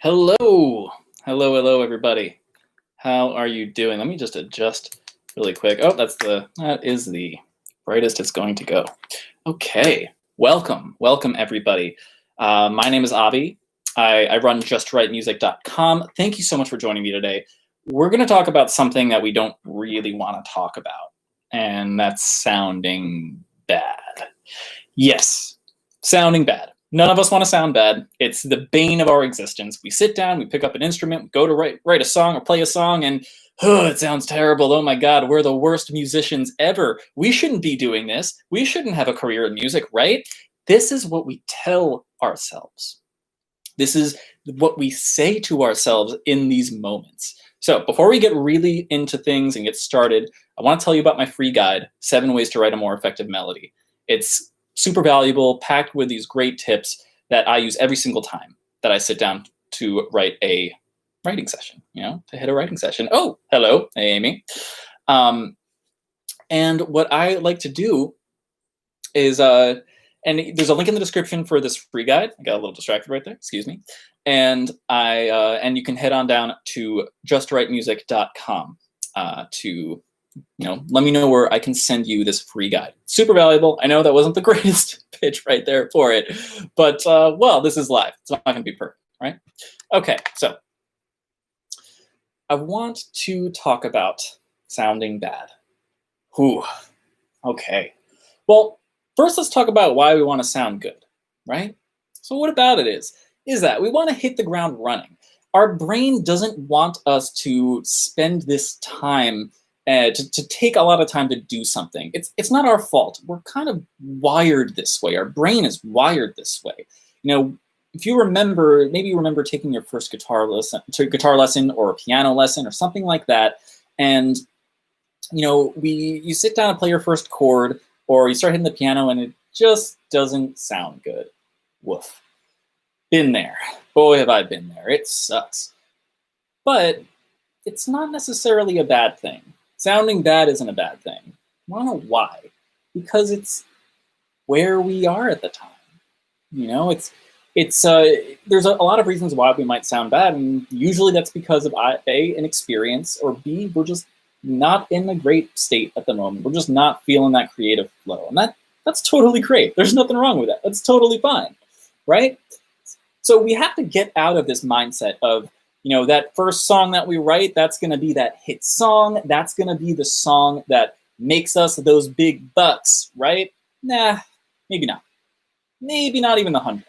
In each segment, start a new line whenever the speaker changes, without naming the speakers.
Hello. Hello, everybody. How are you doing? Let me just adjust really quick. Oh, that is the brightest it's going to go. Okay. Welcome, everybody. My name is Avi. I run justrightmusic.com. Thank you so much for joining me today. We're going to talk about something that we don't really want to talk about, and that's sounding bad. Yes, sounding bad. None of us want to sound bad. It's the bane of our existence. We sit down, we pick up an instrument, we go to write a song or play a song, and it sounds terrible. Oh my God, we're the worst musicians ever. We shouldn't be doing this. We shouldn't have a career in music, right? This is what we tell ourselves. This is what we say to ourselves in these moments. So before we get really into things and get started, I want to tell you about my free guide, 7 Ways to Write a More Effective Melody. It's super valuable, packed with these great tips that I use every single time that I sit down to write a writing session, to hit a writing session. Oh, hello, hey, Amy. And what I like to do is, and there's a link in the description for this free guide. I got a little distracted right there, excuse me. And and you can head on down to justrightmusic.com to let me know where I can send you this free guide. Super valuable. I know that wasn't the greatest pitch right there for it, but well, this is live. It's not going to be perfect, right? Okay, so I want to talk about sounding bad. Whew. Okay. Well, first let's talk about why we want to sound good, right? So what about it is that we want to hit the ground running. Our brain doesn't want us to spend this time to take a lot of time to do something. It's not our fault. We're kind of wired this way. Our brain is wired this way. If you remember, maybe you remember taking your first guitar lesson or a piano lesson or something like that, and you sit down and play your first chord, or you start hitting the piano and it just doesn't sound good. Woof. Been there. Boy, have I been there. It sucks. But it's not necessarily a bad thing. Sounding bad isn't a bad thing. I don't know why. Because it's where we are at the time. There's a lot of reasons why we might sound bad, and usually that's because of A, an experience, or B, we're just not in a great state at the moment. We're just not feeling that creative flow. And that's totally great. There's nothing wrong with that. That's totally fine, right? So we have to get out of this mindset of, that first song that we write, that's going to be that hit song. That's going to be the song that makes us those big bucks, right? Nah, maybe not. Maybe not even the 100th.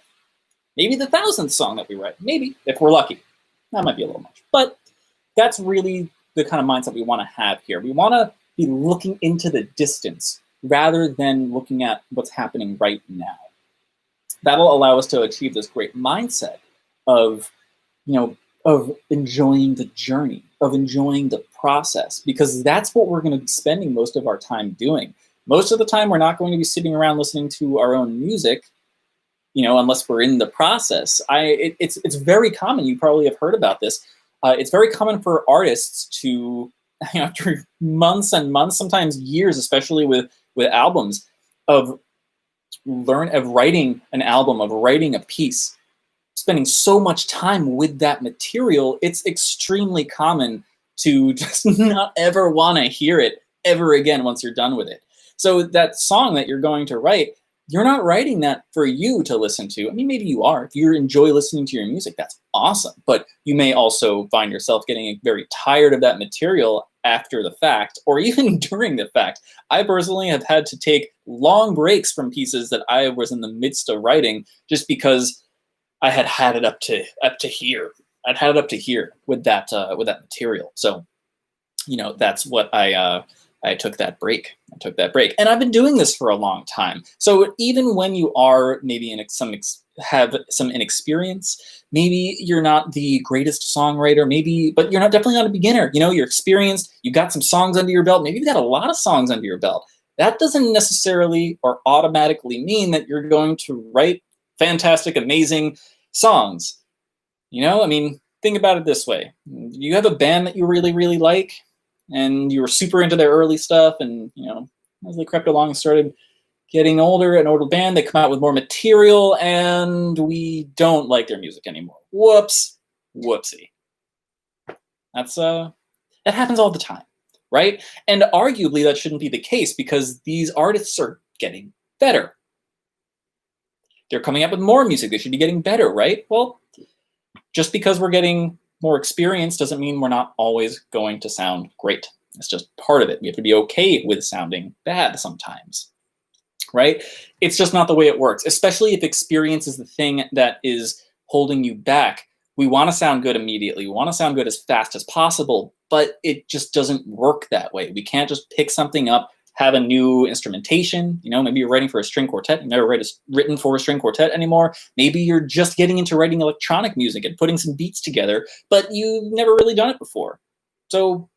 Maybe the 1,000th song that we write. Maybe, if we're lucky. That might be a little much. But that's really the kind of mindset we want to have here. We want to be looking into the distance rather than looking at what's happening right now. That'll allow us to achieve this great mindset of enjoying the journey, of enjoying the process, because that's what we're going to be spending most of our time doing. Most of the time, we're not going to be sitting around listening to our own music, unless we're in the process. It's very common. You probably have heard about this. It's very common for artists to, after months and months, sometimes years, especially with albums, of writing an album, of writing a piece, spending so much time with that material, it's extremely common to just not ever want to hear it ever again once you're done with it. So that song that you're going to write, you're not writing that for you to listen to. I mean, maybe you are. If you enjoy listening to your music, that's awesome. But you may also find yourself getting very tired of that material after the fact, or even during the fact. I personally have had to take long breaks from pieces that I was in the midst of writing just because I had it up to here. I'd had it up to here with that material. So, that's what I took that break. And I've been doing this for a long time. So even when you are maybe have some inexperience, maybe you're not the greatest songwriter, but you're definitely not a beginner. You're experienced, you got some songs under your belt, maybe you've got a lot of songs under your belt. That doesn't necessarily or automatically mean that you're going to write fantastic, amazing songs. Think about it this way. You have a band that you really, really like, and you were super into their early stuff, and as they crept along and started getting older, an older band, they come out with more material, and we don't like their music anymore. Whoops. Whoopsie. That's that happens all the time, right? And arguably that shouldn't be the case because these artists are getting better. They're coming up with more music. They should be getting better, right? Well, just because we're getting more experience doesn't mean we're not always going to sound great. It's just part of it. We have to be okay with sounding bad sometimes, right? It's just not the way it works, especially if experience is the thing that is holding you back. We want to sound good immediately. We want to sound good as fast as possible, but it just doesn't work that way. We can't just pick something up, have a new instrumentation. You know, maybe you're writing for a string quartet. You've never written for a string quartet anymore. Maybe you're just getting into writing electronic music and putting some beats together, but you've never really done it before. So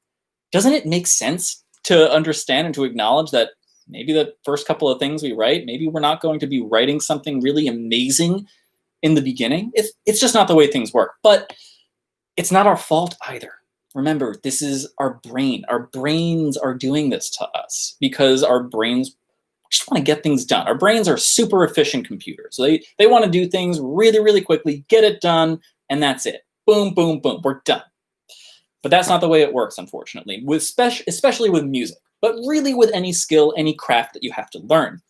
doesn't it make sense to understand and to acknowledge that maybe the first couple of things we write, maybe we're not going to be writing something really amazing in the beginning? It's just not the way things work. But it's not our fault either. Remember, this is our brain. Our brains are doing this to us because our brains just want to get things done. Our brains are super efficient computers. So they want to do things really, really quickly, get it done, and that's it. Boom, boom, boom, we're done. But that's not the way it works, unfortunately, especially with music, but really with any skill, any craft that you have to learn.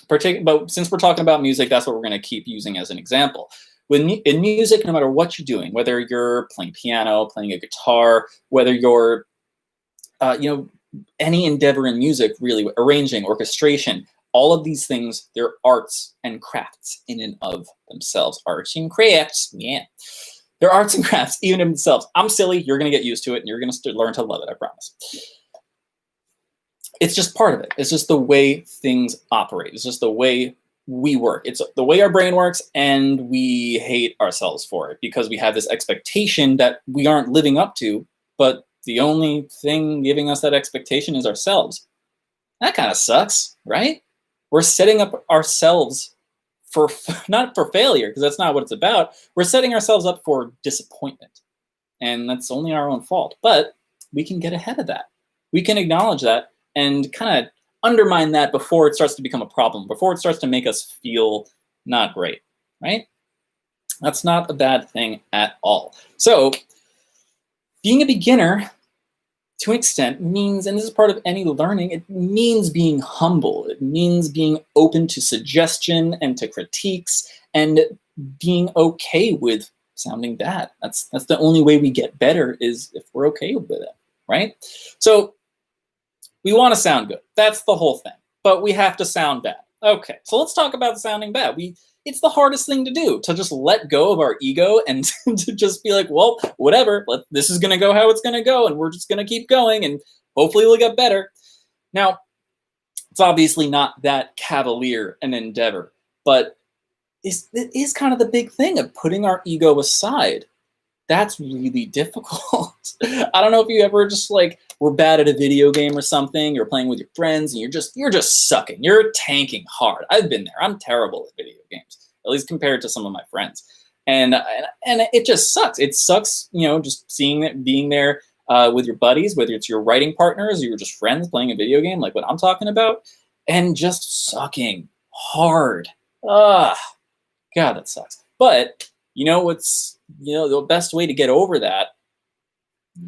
But since we're talking about music, that's what we're going to keep using as an example. In music, no matter what you're doing, whether you're playing piano, playing a guitar, whether you're, any endeavor in music, really, arranging, orchestration, all of these things, they're arts and crafts in and of themselves. Arts and crafts, yeah. They're arts and crafts even in themselves. I'm silly. You're going to get used to it, and you're going to learn to love it, I promise. It's just part of it. It's just the way things operate. It's just the way we work. It's the way our brain works, and we hate ourselves for it because we have this expectation that we aren't living up to, but the only thing giving us that expectation is ourselves. That kind of sucks, right? We're setting up ourselves for, not for failure, because that's not what it's about. We're setting ourselves up for disappointment, and that's only our own fault. But we can get ahead of that. We can acknowledge that and kind of undermine that before it starts to become a problem, before it starts to make us feel not great, right? That's not a bad thing at all. So being a beginner, to an extent, means, and this is part of any learning, it means being humble. It means being open to suggestion and to critiques and being okay with sounding bad. That's the only way we get better, is if we're okay with it, right? So we want to sound good. That's the whole thing. But we have to sound bad. Okay, so let's talk about sounding bad. It's the hardest thing to do, to just let go of our ego and to just be like, well, whatever, this is going to go how it's going to go, and we're just going to keep going, and hopefully we'll get better. Now, it's obviously not that cavalier an endeavor, but it is kind of the big thing of putting our ego aside. That's really difficult. I don't know if you ever just were bad at a video game or something, you're playing with your friends and you're just sucking. You're tanking hard. I've been there. I'm terrible at video games, at least compared to some of my friends. And it just sucks. It sucks, just seeing it, being there with your buddies, whether it's your writing partners or you're just friends playing a video game like what I'm talking about, and just sucking hard. God, that sucks. But the best way to get over that,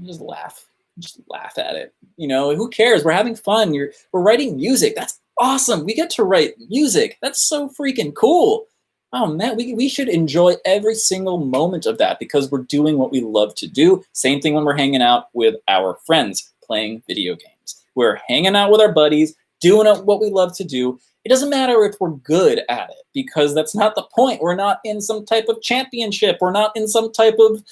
just laugh. Just laugh at it. Who cares? We're having fun. We're writing music. That's awesome. We get to write music. That's so freaking cool. Oh man, we should enjoy every single moment of that because we're doing what we love to do. Same thing when we're hanging out with our friends, playing video games. We're hanging out with our buddies, doing what we love to do. It doesn't matter if we're good at it because that's not the point. We're not in some type of championship. We're not in some type of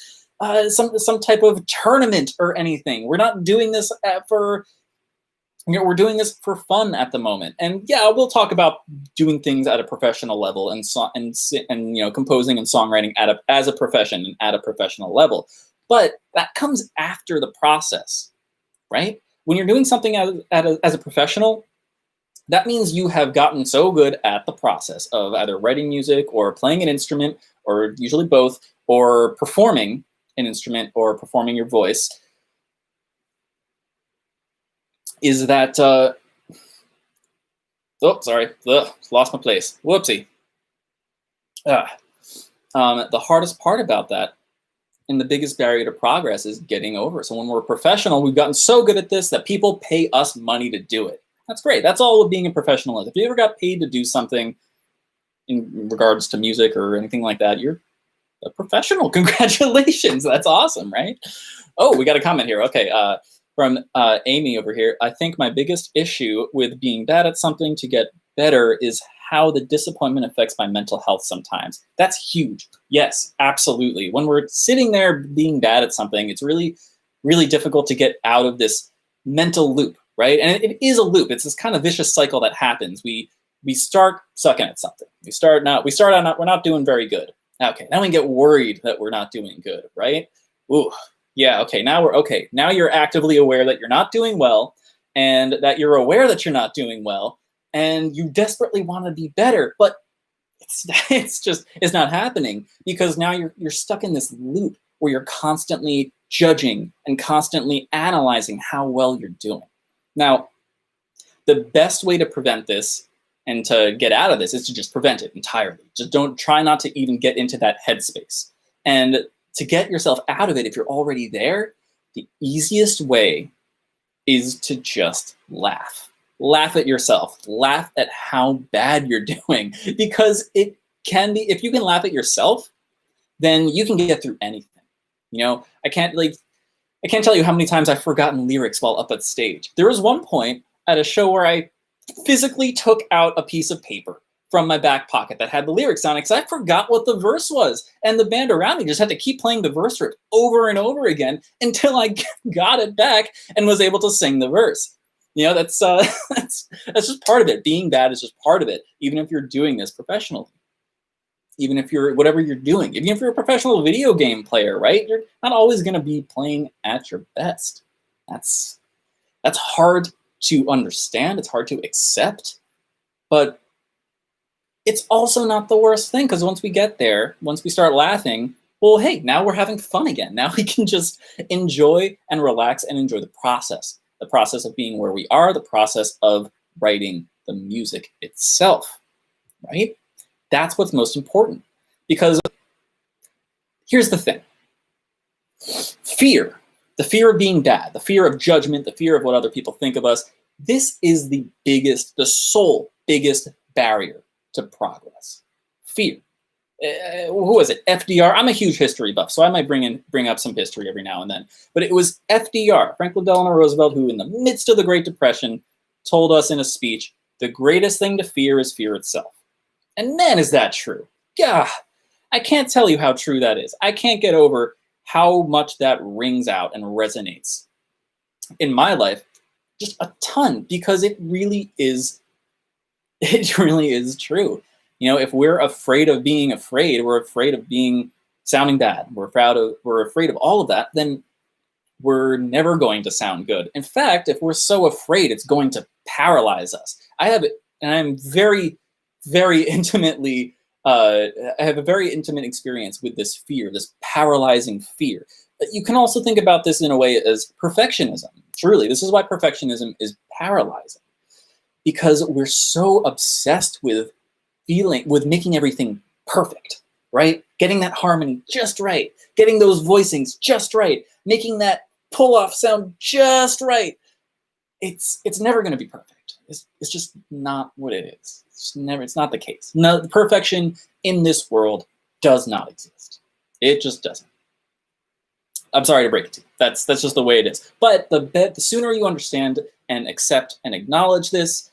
some type of tournament or anything. We're not doing this we're doing this for fun at the moment. And yeah, we'll talk about doing things at a professional level and composing and songwriting as a profession and at a professional level. But that comes after the process, right? When you're doing something as a professional, that means you have gotten so good at the process of either writing music or playing an instrument, or usually both, or performing an instrument or performing your voice, is that, lost my place. Whoopsie. The hardest part about that And the biggest barrier to progress is getting over it. So when we're a professional, we've gotten so good at this that people pay us money to do it. That's great. That's all of being a professional is. If you ever got paid to do something in regards to music or anything like that, you're a professional. Congratulations. That's awesome, right? Oh, we got a comment here. Okay, from Amy over here. I think my biggest issue with being bad at something to get better is how the disappointment affects my mental health sometimes. That's huge. Yes, absolutely. When we're sitting there being bad at something, it's really, really difficult to get out of this mental loop, right? And it is a loop. It's this kind of vicious cycle that happens. We start sucking at something. We're not doing very good. Okay, now we get worried that we're not doing good, right? Ooh, yeah, okay, now you're actively aware that you're not doing well, and that you're aware that you're not doing well, and you desperately want to be better, but it's not happening, because now you're stuck in this loop where you're constantly judging and constantly analyzing how well you're doing. Now, the best way to prevent this and to get out of this is to just prevent it entirely. Just try not to even get into that headspace. And to get yourself out of it, if you're already there, the easiest way is to just laugh. Laugh at yourself. Laugh at how bad you're doing. Because it can be, if you can laugh at yourself, then you can get through anything. You know, I can't tell you how many times I've forgotten lyrics while up at stage. There was one point at a show where I physically took out a piece of paper from my back pocket that had the lyrics on it because I forgot what the verse was. And the band around me just had to keep playing the verse riff over and over again until I got it back and was able to sing the verse. You know, that's just part of it. Being bad is just part of it, even if you're doing this professionally. Even if you're, whatever you're doing, even if you're a professional video game player, right? You're not always going to be playing at your best. That's hard to understand. It's hard to accept, but it's also not the worst thing, because once we get there, once we start laughing, well, hey, now we're having fun again. Now we can just enjoy and relax and enjoy the process of being where we are, the process of writing the music itself, right? That's what's most important, because here's the thing. Fear, the fear of being bad, the fear of judgment, the fear of what other people think of us, this is the sole biggest barrier to progress. Fear. Who was it? FDR. I'm a huge history buff, so I might bring up some history every now and then. But it was FDR, Franklin Delano Roosevelt, who in the midst of the Great Depression told us in a speech, the greatest thing to fear is fear itself. And man, is that true. Yeah, I can't tell you how true that is. I can't get over how much that rings out and resonates in my life, just a ton, because it really is true. You know, if we're afraid of being afraid, we're afraid of sounding bad, we're afraid of all of that, then we're never going to sound good. In fact, if we're so afraid, it's going to paralyze us. I'm very, very intimately, I have a very intimate experience with this fear, this paralyzing fear. You can also think about this in a way as perfectionism. Truly, this is why perfectionism is paralyzing, because we're so obsessed with making everything perfect, right? Getting that harmony just right, getting those voicings just right, making that pull-off sound just right. It's never going to be perfect. It's just not what it is. It's not the case. No, perfection in this world does not exist. It just doesn't. I'm sorry to break it to you. That's just the way it is. But the sooner you understand and accept and acknowledge this,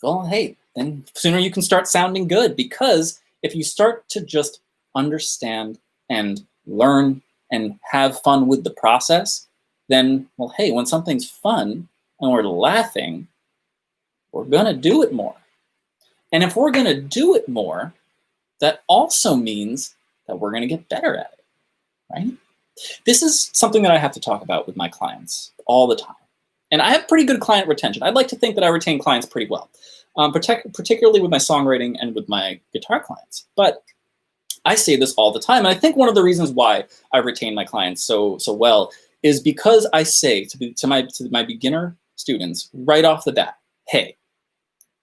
well, hey, then sooner you can start sounding good. Because if you start to just understand and learn and have fun with the process, then, well, hey, when something's fun and we're laughing, we're going to do it more. And if we're going to do it more, that also means that we're going to get better at it, right? This is something that I have to talk about with my clients all the time. And I have pretty good client retention. I'd like to think that I retain clients pretty well, particularly with my songwriting and with my guitar clients. But I say this all the time. And I think one of the reasons why I retain my clients so well is because I say to my beginner students right off the bat, hey,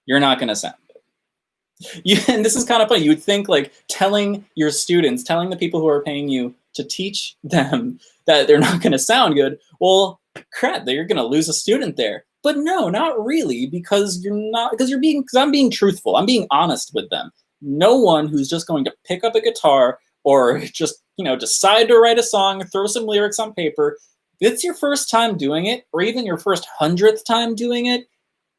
you're not going to sound good. And this is kind of funny. You would think like telling the people who are paying you to teach them that they're not going to sound good, well, crap, you're going to lose a student there. But no, not really, because I'm being truthful. I'm being honest with them. No one who's just going to pick up a guitar or just, decide to write a song, throw some lyrics on paper. If it's your first time doing it, or even your first 100th time doing it,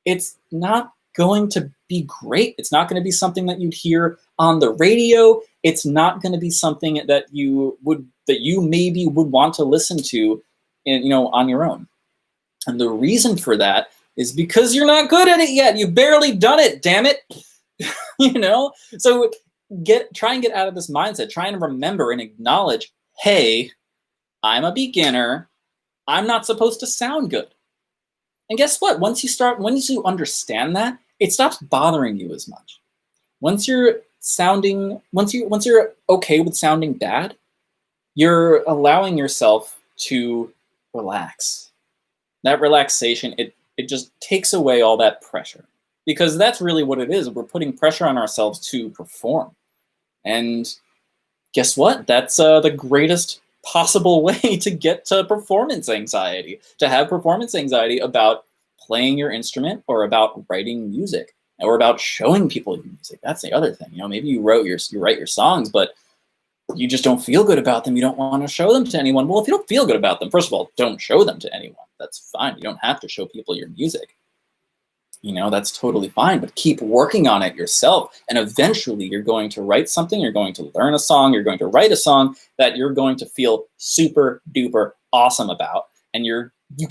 it's not going to be great. It's not going to be something that you'd hear on the radio. It's not going to be something that you maybe would want to listen to, on your own. And the reason for that is because you're not good at it yet. You've barely done it, damn it. So try and get out of this mindset. Try and remember and acknowledge, hey, I'm a beginner. I'm not supposed to sound good. And guess what? Once you understand that, it stops bothering you as much. Once you're okay with sounding bad, you're allowing yourself to relax. That relaxation, it just takes away all that pressure, because that's really what it is. We're putting pressure on ourselves to perform. And guess what? That's the greatest possible way to get to performance anxiety, to have performance anxiety about playing your instrument or about writing music or about showing people your music. That's the other thing. Maybe you write your songs, but you just don't feel good about them. You don't want to show them to anyone. Well, if you don't feel good about them, first of all, don't show them to anyone. That's fine. You don't have to show people your music. That's totally fine, but keep working on it yourself. And eventually you're going to write something, you're going to learn a song, you're going to write a song that you're going to feel super duper awesome about. And you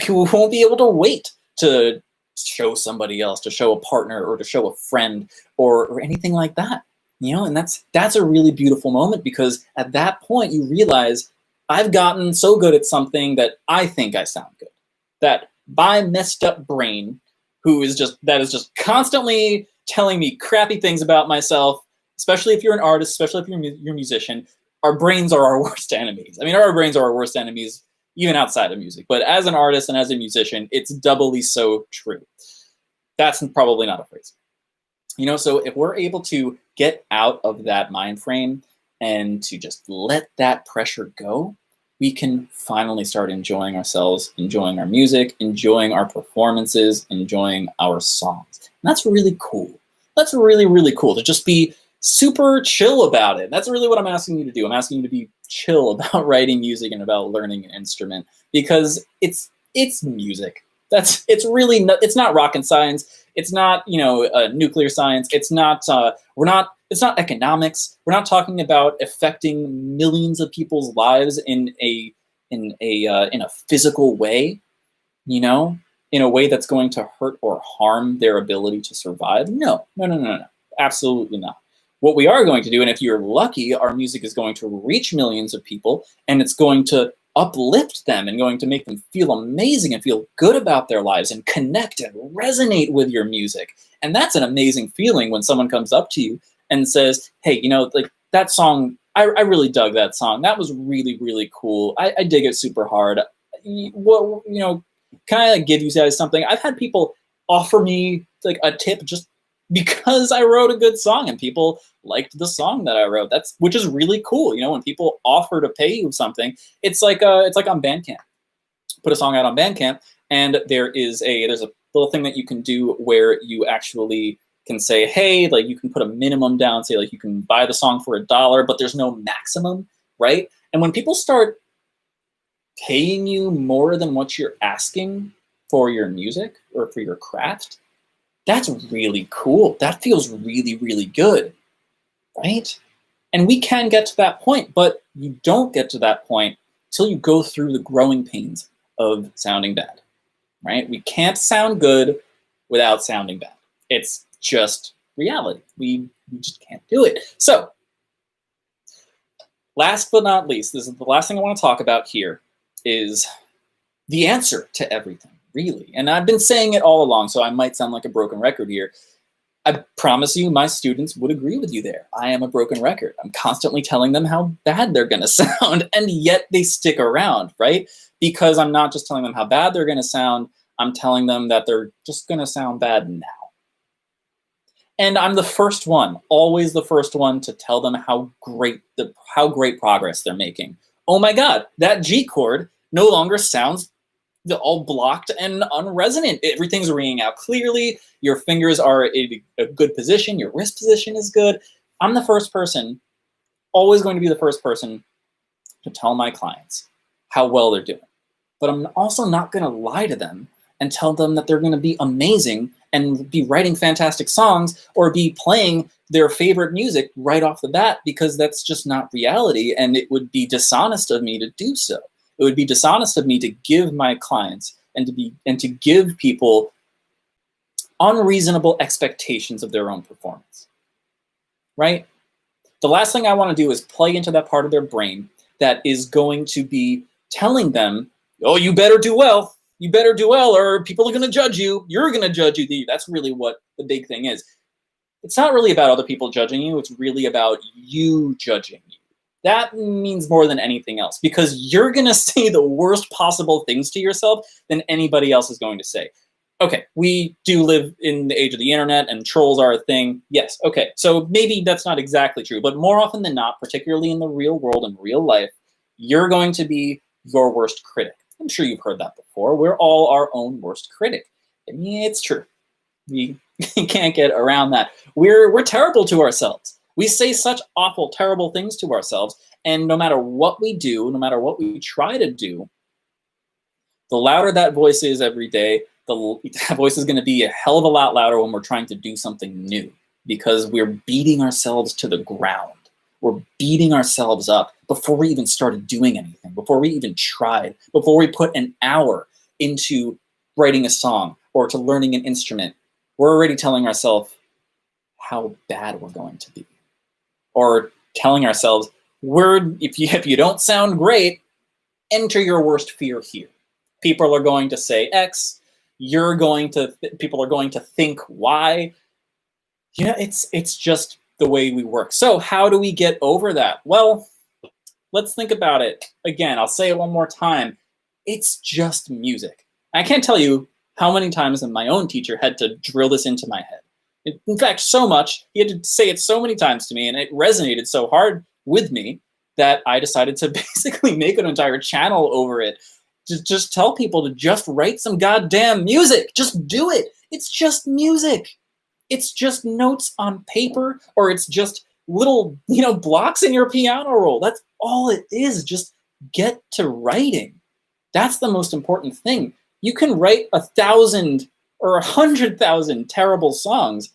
won't be able to wait to show somebody else, to show a partner or to show a friend or anything like that. And that's a really beautiful moment, because at that point you realize, I've gotten so good at something that I think I sound good. That my messed up brain, that is just constantly telling me crappy things about myself, especially if you're an artist, especially if you're a musician, our brains are our worst enemies. I mean, our brains are our worst enemies even outside of music. But as an artist and as a musician, it's doubly so true. That's probably not a phrase. So if we're able to get out of that mind frame and to just let that pressure go, we can finally start enjoying ourselves, enjoying our music, enjoying our performances, enjoying our songs. And that's really cool. That's really, really cool to just be super chill about it. That's really what I'm asking you to do. I'm asking you to be chill about writing music and about learning an instrument, because it's music. It's not rocket science. It's not, nuclear science. It's not, it's not economics. We're not talking about affecting millions of people's lives in a physical way, in a way that's going to hurt or harm their ability to survive. No, absolutely not. What we are going to do, and if you're lucky, our music is going to reach millions of people, and it's going to uplift them and going to make them feel amazing and feel good about their lives and connect and resonate with your music. And that's an amazing feeling when someone comes up to you and says, hey, like that song, I really dug that song. That was really, really cool. I dig it super hard. Well, can I give you guys something? I've had people offer me like a tip just because I wrote a good song and people liked the song that I wrote. Which is really cool. When people offer to pay you something, it's like on Bandcamp. Put a song out on Bandcamp, and there's a little thing that you can do where you actually can say, hey, like you can put a minimum down, say like you can buy the song for $1, but there's no maximum, right? And when people start paying you more than what you're asking for your music or for your craft, that's really cool. That feels really, really good, right? And we can get to that point, but you don't get to that point until you go through the growing pains of sounding bad, right? We can't sound good without sounding bad. It's just reality. We just can't do it. So, last but not least, this is the last thing I want to talk about here, is the answer to everything, really. And I've been saying it all along, so I might sound like a broken record here. I promise you my students would agree with you there. I am a broken record. I'm constantly telling them how bad they're going to sound, and yet they stick around, right? Because I'm not just telling them how bad they're going to sound, I'm telling them that they're just going to sound bad now. And I'm the first one, always the first one, to tell them how great progress they're making. oh my God, that G chord no longer sounds all blocked and unresonant. Everything's ringing out clearly. Your fingers are in a good position. Your wrist position is good. I'm the first person, always going to be the first person to tell my clients how well they're doing. But I'm also not going to lie to them and tell them that they're going to be amazing and be writing fantastic songs or be playing their favorite music right off the bat, because that's just not reality, and it would be dishonest of me to do so. It would be dishonest of me to give my clients and to give people unreasonable expectations of their own performance, right? The last thing I want to do is play into that part of their brain that is going to be telling them, oh, you better do well. You better do well, or people are going to judge you. You're going to judge you. That's really what the big thing is. It's not really about other people judging you. It's really about you judging you. That means more than anything else, because you're going to say the worst possible things to yourself than anybody else is going to say. Okay, we do live in the age of the internet and trolls are a thing. Yes, okay, so maybe that's not exactly true, but more often than not, particularly in the real world and real life, you're going to be your worst critic. I'm sure you've heard that before. We're all our own worst critic. I mean, it's true. We can't get around that. We're terrible to ourselves. We say such awful, terrible things to ourselves, and no matter what we do, no matter what we try to do, the louder that voice is every day, that voice is going to be a hell of a lot louder when we're trying to do something new, because we're beating ourselves to the ground. We're beating ourselves up before we even started doing anything, before we even tried, before we put an hour into writing a song or to learning an instrument. We're already telling ourselves how bad we're going to be, or telling ourselves, if you don't sound great, enter your worst fear here. People are going to say X. People are going to think Y. You know, it's just the way we work. So how do we get over that? Well, let's think about it. Again, I'll say it one more time. It's just music. I can't tell you how many times my own teacher had to drill this into my head. In fact, so much, he had to say it so many times to me, and it resonated so hard with me that I decided to basically make an entire channel over it. Just tell people to just write some goddamn music. Just do it. It's just music. It's just notes on paper, or it's just little, blocks in your piano roll. That's all it is. Just get to writing. That's the most important thing. You can write 1,000 or 100,000 terrible songs,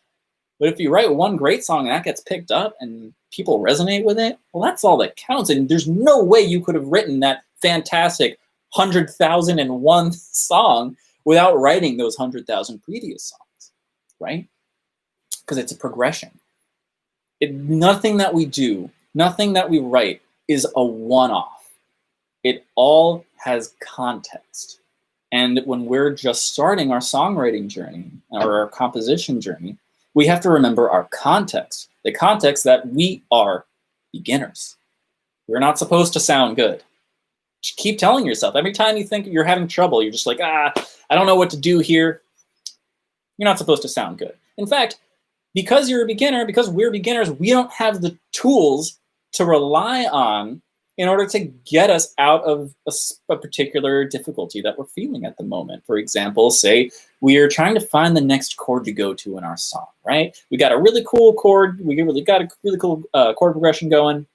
but if you write one great song and that gets picked up and people resonate with it, well, that's all that counts. And there's no way you could have written that fantastic 100,001 song without writing those 100,000 previous songs, right? Because it's a progression. Nothing that we do, nothing that we write is a one-off. It all has context. And when we're just starting our songwriting journey or our composition journey, we have to remember our context, the context that we are beginners. We're not supposed to sound good. Just keep telling yourself. Every time you think you're having trouble, you're just like, I don't know what to do here. You're not supposed to sound good. In fact, because you're a beginner, because we're beginners, we don't have the tools to rely on in order to get us out of a particular difficulty that we're feeling at the moment. For example, say we are trying to find the next chord to go to in our song, right? We got a really cool chord. We got a really cool chord progression going.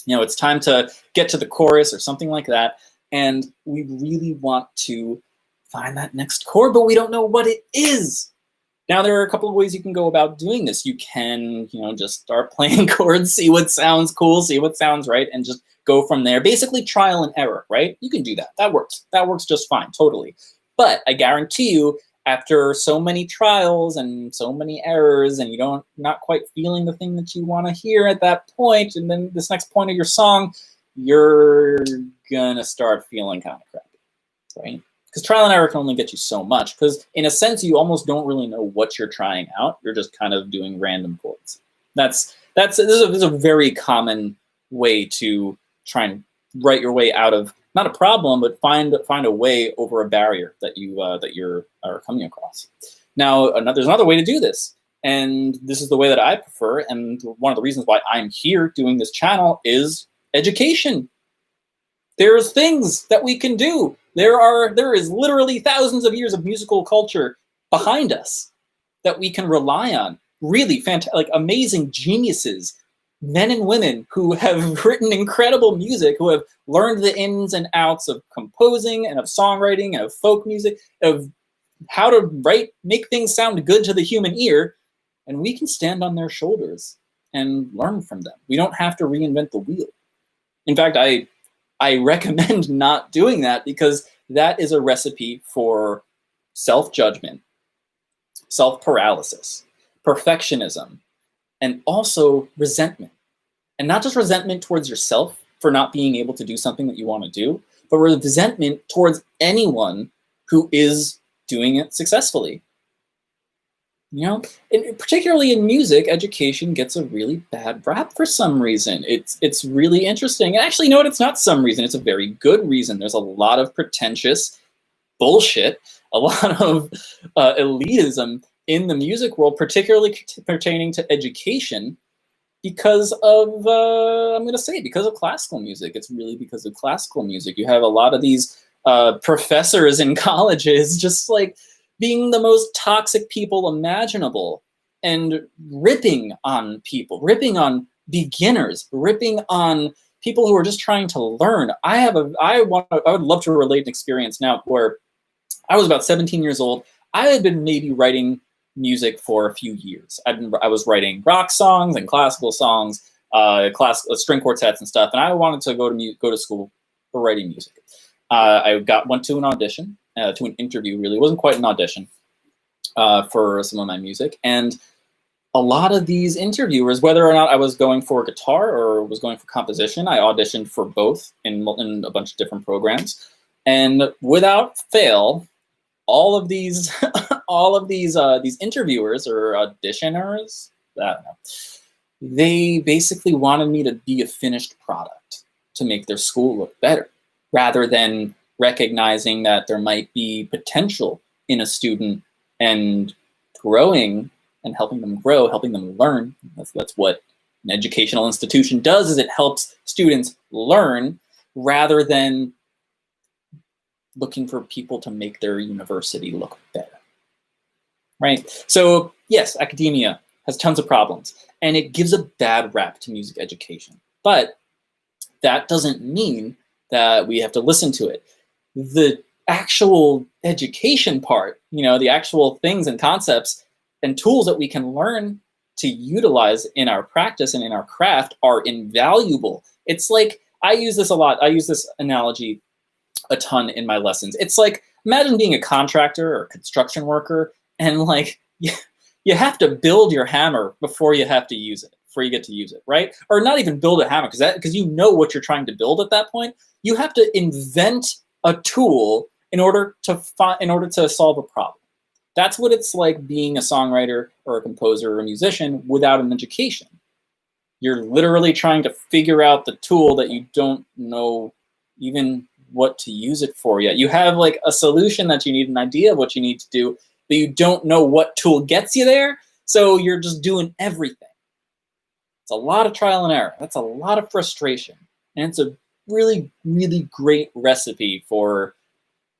It's time to get to the chorus or something like that. And we really want to find that next chord, but we don't know what it is. Now, there are a couple of ways you can go about doing this. You can, just start playing chords, see what sounds cool, see what sounds right, and just go from there. Basically trial and error, right? You can do that. That works. That works just fine, totally. But I guarantee you, after so many trials and so many errors, and not quite feeling the thing that you want to hear at that point, and then this next point of your song, you're gonna start feeling kind of crappy, right? Because trial and error can only get you so much, because in a sense, you almost don't really know what you're trying out. You're just kind of doing random chords. This is a very common way to try and write your way out of, not a problem, but find a way over a barrier that you're coming across. Now, there's another way to do this, and this is the way that I prefer, and one of the reasons why I'm here doing this channel is education. There's things that we can do. There is literally thousands of years of musical culture behind us that we can rely on. Really fantastic, like amazing geniuses, men and women who have written incredible music, who have learned the ins and outs of composing and of songwriting and of folk music, of how to make things sound good to the human ear, and we can stand on their shoulders and learn from them. We don't have to reinvent the wheel. In fact, I recommend not doing that, because that is a recipe for self-judgment, self-paralysis, perfectionism, and also resentment. And not just resentment towards yourself for not being able to do something that you want to do, but resentment towards anyone who is doing it successfully. You know, and particularly in music, education gets a really bad rap for some reason. It's really interesting. And actually, you know what? It's not some reason. It's a very good reason. There's a lot of pretentious bullshit, a lot of elitism in the music world, particularly pertaining to education, because of, I'm going to say, because of classical music. It's really because of classical music. You have a lot of these professors in colleges just like being the most toxic people imaginable and ripping on people, ripping on beginners, ripping on people who are just trying to learn. I would love to relate an experience now where I was about 17 years old. I had been maybe writing music for a few years. I was writing rock songs and classical songs, string quartets and stuff, and I wanted to go to school for writing music. I went to an audition, to an interview. Really, it wasn't quite an audition for some of my music, and a lot of these interviewers, whether or not I was going for guitar or was going for composition, I auditioned for both in a bunch of different programs, and without fail, all of these these interviewers or auditioners, I don't know, they basically wanted me to be a finished product to make their school look better, rather than recognizing that there might be potential in a student and growing and helping them grow, helping them learn. That's what an educational institution does, is it helps students learn rather than looking for people to make their university look better, right? So yes, academia has tons of problems, and it gives a bad rap to music education. But that doesn't mean that we have to listen to it. The actual education part, the actual things and concepts and tools that we can learn to utilize in our practice and in our craft are invaluable. It's like, I use this a lot. I use this analogy a ton in my lessons. It's like, imagine being a contractor or construction worker, and like you have to build your hammer before you have to use it, before you get to use it, right? Or not even build a hammer, because you know what you're trying to build at that point. You have to invent a tool in order to solve a problem. That's what it's like being a songwriter or a composer or a musician without an education. You're literally trying to figure out the tool that you don't know even what to use it for yet. You have like a solution that you need, an idea of what you need to do, but you don't know what tool gets you there, so you're just doing everything. It's a lot of trial and error. That's a lot of frustration. And it's a really, really great recipe for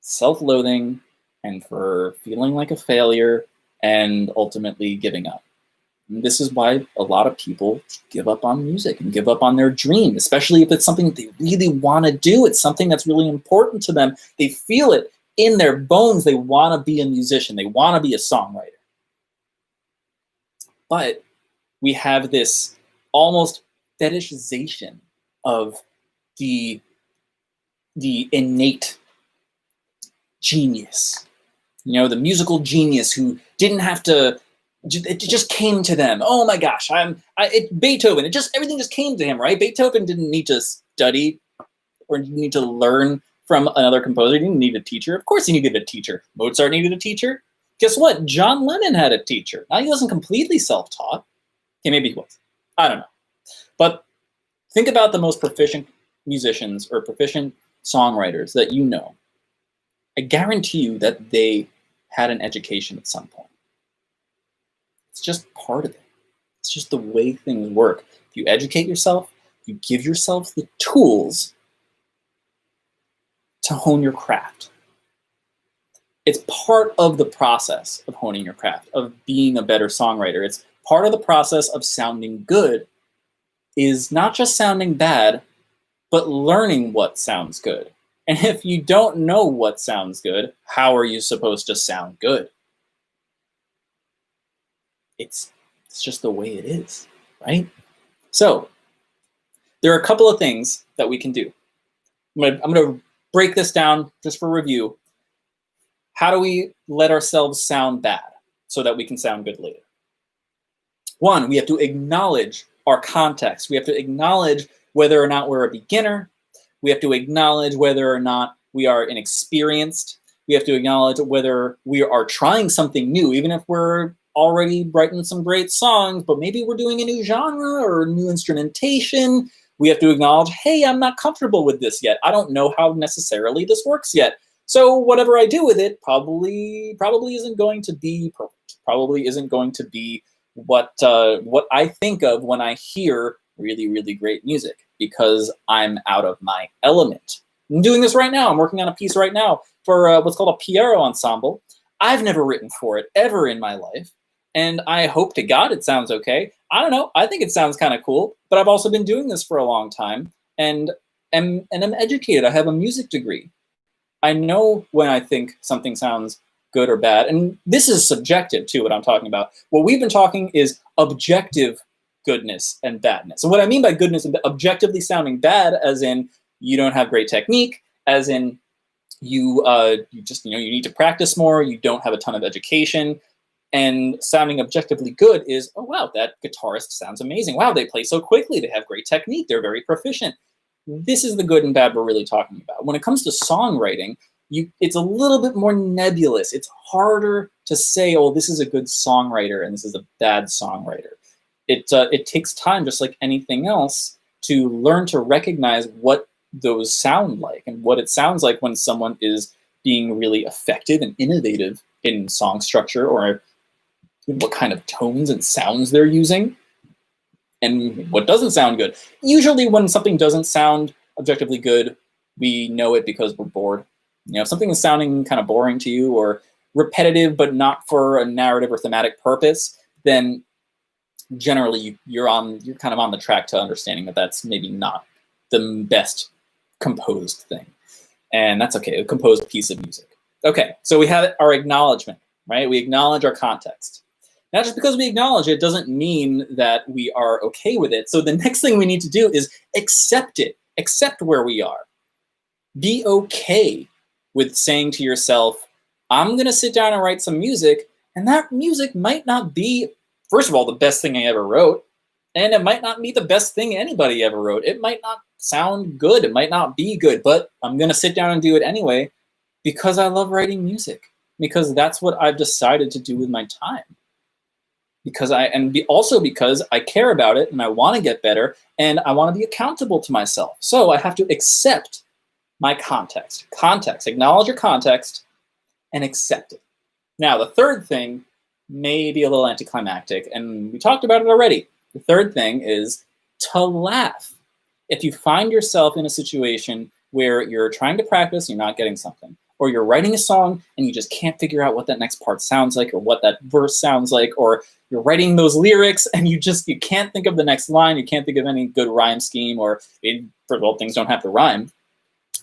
self-loathing and for feeling like a failure and ultimately giving up. And this is why a lot of people give up on music and give up on their dream, especially if it's something that they really want to do. It's something that's really important to them. They feel it in their bones. They want to be a musician. They want to be a songwriter. But we have this almost fetishization of the innate genius, the musical genius who didn't have to, it just came to them. Oh my gosh, Beethoven, everything just came to him, right? Beethoven didn't need to study or need to learn from another composer. He didn't need a teacher. Of course he needed a teacher. Mozart needed a teacher. Guess what? John Lennon had a teacher. Now, he wasn't completely self-taught. Okay, maybe he was. I don't know. But think about the most proficient musicians or proficient songwriters that you know. I guarantee you that they had an education at some point. It's just part of it. It's just the way things work. If you educate yourself, you give yourself the tools, to hone your craft. It's part of the process of honing your craft, of being a better songwriter. It's part of the process of sounding good, is not just sounding bad, but learning what sounds good. And if you don't know what sounds good, how are you supposed to sound good? It's just the way it is, right? So there are a couple of things that we can do. I'm gonna break this down just for review. How do we let ourselves sound bad so that we can sound good later? One, we have to acknowledge our context. We have to acknowledge whether or not we're a beginner. We have to acknowledge whether or not we are inexperienced. We have to acknowledge whether we are trying something new, even if we're already writing some great songs, but maybe we're doing a new genre or new instrumentation. We have to acknowledge, hey, I'm not comfortable with this yet. I don't know how necessarily this works yet. So whatever I do with it probably isn't going to be perfect. Probably isn't going to be what I think of when I hear really, really great music, because I'm out of my element. I'm doing this right now. I'm working on a piece right now for what's called a Piero ensemble. I've never written for it ever in my life, and I hope to God it sounds okay. I don't know. I think it sounds kind of cool, but I've also been doing this for a long time, and I'm educated. I have a music degree. I know when I think something sounds good or bad, and this is subjective too, what I'm talking about. What we've been talking is objective goodness and badness. And what I mean by goodness and objectively sounding bad, as in you don't have great technique, as in you just you need to practice more, you don't have a ton of education. And sounding objectively good is, oh wow, that guitarist sounds amazing. Wow, they play so quickly, they have great technique, they're very proficient. This is the good and bad we're really talking about. When it comes to songwriting, it's a little bit more nebulous. It's harder to say, oh, this is a good songwriter and this is a bad songwriter. It takes time, just like anything else, to learn to recognize what those sound like and what it sounds like when someone is being really effective and innovative in song structure, or what kind of tones and sounds they're using, and what doesn't sound good. Usually when something doesn't sound objectively good, we know it because we're bored. If something is sounding kind of boring to you or repetitive but not for a narrative or thematic purpose, then generally you're kind of on the track to understanding that that's maybe not the best composed thing. And that's okay, a composed piece of music. Okay, so we have our acknowledgement, right? We acknowledge our context. Now, just because we acknowledge it doesn't mean that we are okay with it. So the next thing we need to do is accept it, accept where we are. Be okay with saying to yourself, I'm gonna sit down and write some music, and that music might not be, first of all, the best thing I ever wrote, and it might not be the best thing anybody ever wrote. It might not sound good, it might not be good, but I'm gonna sit down and do it anyway because I love writing music, because that's what I've decided to do with my time. Also because I care about it and I want to get better and I want to be accountable to myself. So I have to accept my context. Acknowledge your context and accept it. Now, the third thing may be a little anticlimactic, and we talked about it already. The third thing is to laugh. If you find yourself in a situation where you're trying to practice, you're not getting something, or you're writing a song and you just can't figure out what that next part sounds like or what that verse sounds like, or you're writing those lyrics and you can't think of the next line, you can't think of any good rhyme scheme, or first of all, things don't have to rhyme,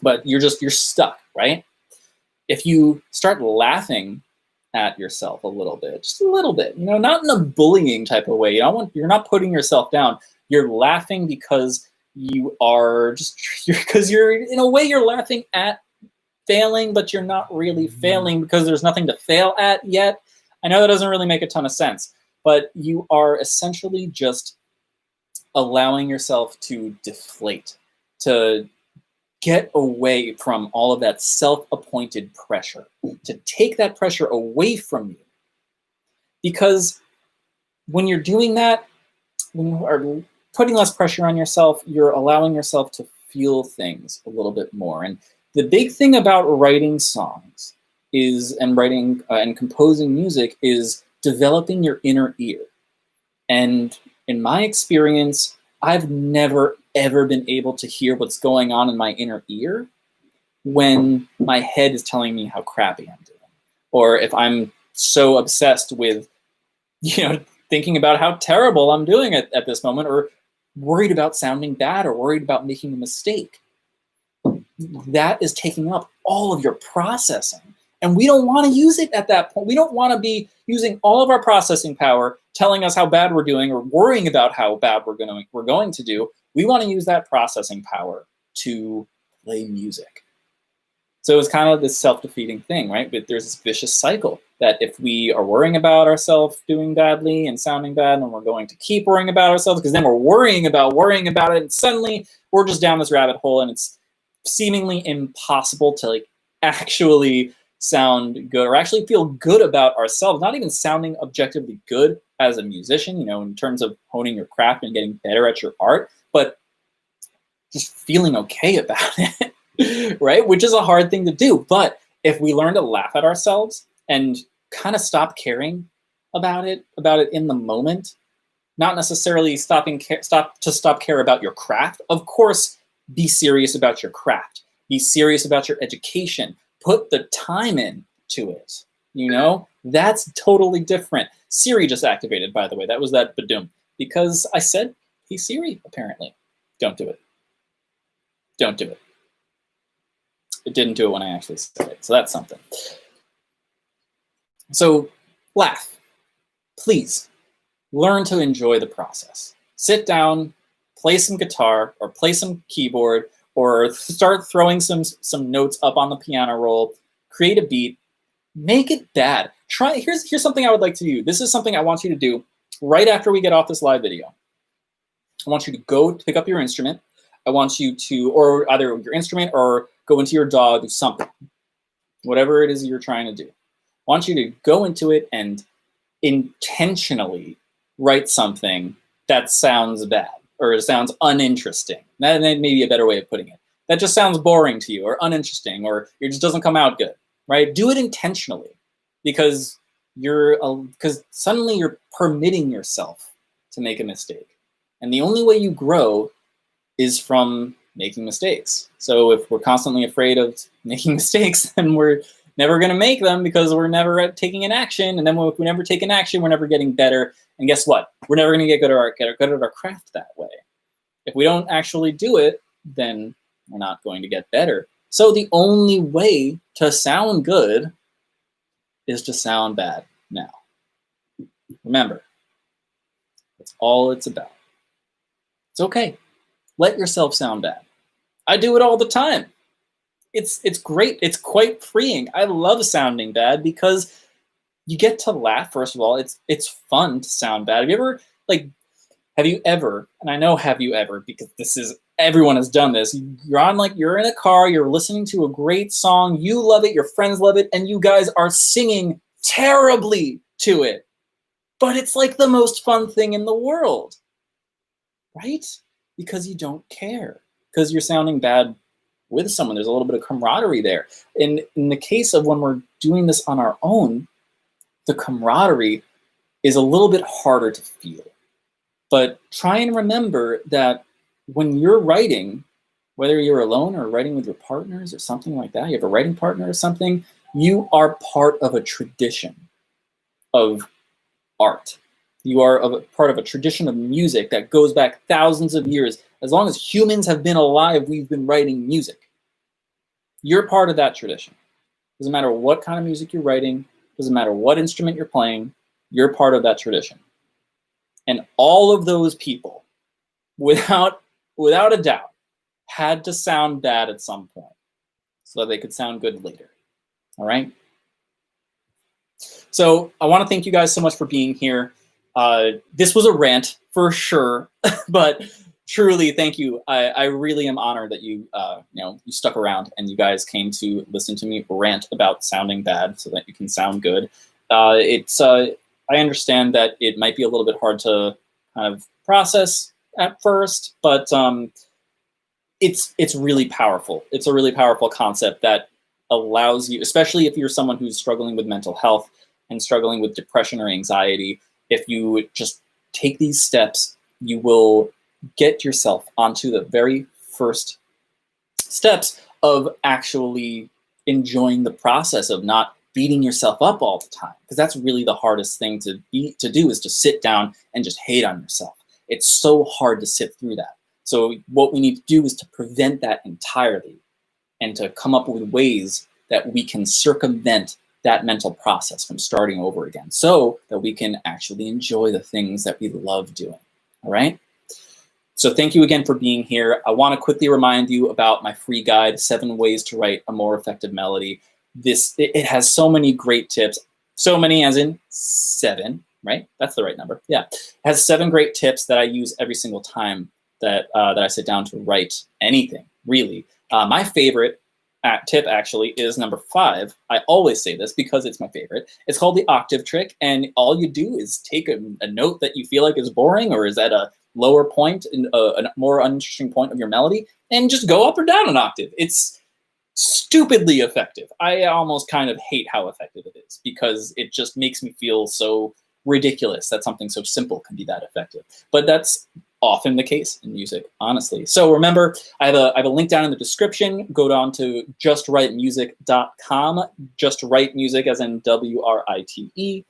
but you're stuck, right? If you start laughing at yourself a little bit, just a little bit, not in a bullying type of way. You're not putting yourself down. You're laughing because because you're in a way you're laughing at failing, but you're not really failing because there's nothing to fail at yet. I know that doesn't really make a ton of sense, but you are essentially just allowing yourself to deflate, to get away from all of that self-appointed pressure, to take that pressure away from you. Because when you're doing that, when you are putting less pressure on yourself, you're allowing yourself to feel things a little bit more. And the big thing about writing songs and composing music is developing your inner ear. And in my experience, I've never, ever been able to hear what's going on in my inner ear when my head is telling me how crappy I'm doing, or if I'm so obsessed with, thinking about how terrible I'm doing at this moment, or worried about sounding bad, or worried about making a mistake. That is taking up all of your processing. And we don't want to use it at that point. We don't want to be using all of our processing power telling us how bad we're doing or worrying about how bad we're going to do. We want to use that processing power to play music. So it's kind of this self-defeating thing, right? But there's this vicious cycle that if we are worrying about ourselves doing badly and sounding bad, then we're going to keep worrying about ourselves, because then we're worrying about it, and suddenly we're just down this rabbit hole, and it's seemingly impossible to actually sound good or actually feel good about ourselves, not even sounding objectively good as a musician, in terms of honing your craft and getting better at your art, but just feeling okay about it, right? Which is a hard thing to do. But if we learn to laugh at ourselves and kind of stop caring about it in the moment, not necessarily stop care about your craft. Of course, be serious about your craft. Be serious about your education. Put the time in to it. That's totally different. Siri just activated, by the way. That was that badoom. Because I said, hey Siri, apparently. Don't do it. Don't do it. It didn't do it when I actually said it. So that's something. So laugh. Please learn to enjoy the process. Sit down, play some guitar or play some keyboard, or start throwing some notes up on the piano roll, create a beat, make it bad. Here's something I would like to do. This is something I want you to do right after we get off this live video. I want you to go pick up your instrument. I want you to, or either your instrument or go into your DAW, do something. Whatever it is you're trying to do. I want you to go into it and intentionally write something that sounds bad or sounds uninteresting. That may be a better way of putting it. That just sounds boring to you or uninteresting, or it just doesn't come out good, right? Do it intentionally, because suddenly you're permitting yourself to make a mistake. And the only way you grow is from making mistakes. So if we're constantly afraid of making mistakes, then we're never going to make them, because we're never taking an action. And then if we never take an action, we're never getting better. And guess what? We're never going to get good at our craft that way. If we don't actually do it, then we're not going to get better. So the only way to sound good is to sound bad now. Remember, that's all it's about. It's okay. Let yourself sound bad. I do it all the time. It's great. It's quite freeing. I love sounding bad because you get to laugh. First of all, it's fun to sound bad. Have you ever, and I know have you ever, because everyone has done this. You're in a car, you're listening to a great song, you love it, your friends love it, and you guys are singing terribly to it. But it's like the most fun thing in the world, right? Because you don't care. Because you're sounding bad with someone. There's a little bit of camaraderie there. In the case of when we're doing this on our own, the camaraderie is a little bit harder to feel. But try and remember that when you're writing, whether you're alone or writing with your partners or something like that, you have a writing partner or something, you are part of a tradition of art. You are part of a tradition of music that goes back thousands of years. As long as humans have been alive, we've been writing music. You're part of that tradition. Doesn't matter what kind of music you're writing, doesn't matter what instrument you're playing, you're part of that tradition. And all of those people, without a doubt, had to sound bad at some point so that they could sound good later. All right? So I want to thank you guys so much for being here. This was a rant for sure, but truly, thank you. I really am honored that you stuck around and you guys came to listen to me rant about sounding bad so that you can sound good. I understand that it might be a little bit hard to kind of process at first, but it's really powerful. It's a really powerful concept that allows you, especially if you're someone who's struggling with mental health and struggling with depression or anxiety, if you just take these steps, you will get yourself onto the very first steps of actually enjoying the process of not beating yourself up all the time, because that's really the hardest thing to do, is to sit down and just hate on yourself. It's so hard to sit through that. So what we need to do is to prevent that entirely, and to come up with ways that we can circumvent that mental process from starting over again, so that we can actually enjoy the things that we love doing. All right? So thank you again for being here. I want to quickly remind you about my free guide, 7 Ways to Write a More Effective Melody. It has so many great tips, so many as in 7, right? That's the right number. Yeah, it has 7 great tips that I use every single time that I sit down to write anything, really. My favorite tip actually is number 5. I always say this because it's my favorite. It's called the octave trick, and all you do is take a note that you feel like is boring or is at a lower point, a more uninteresting point of your melody, and just go up or down an octave. It's stupidly effective. I almost kind of hate how effective it is, because it just makes me feel so ridiculous that something so simple can be that effective. But that's often the case in music, honestly. So remember, I have a link down in the description. Go down to justwritemusic.com. Just Write Music, as in WRITE.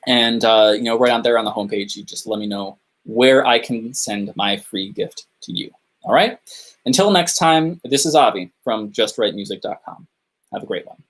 And right on there on the homepage, you just let me know where I can send my free gift to you. All right? Until next time, this is Avi from justwritemusic.com. Have a great one.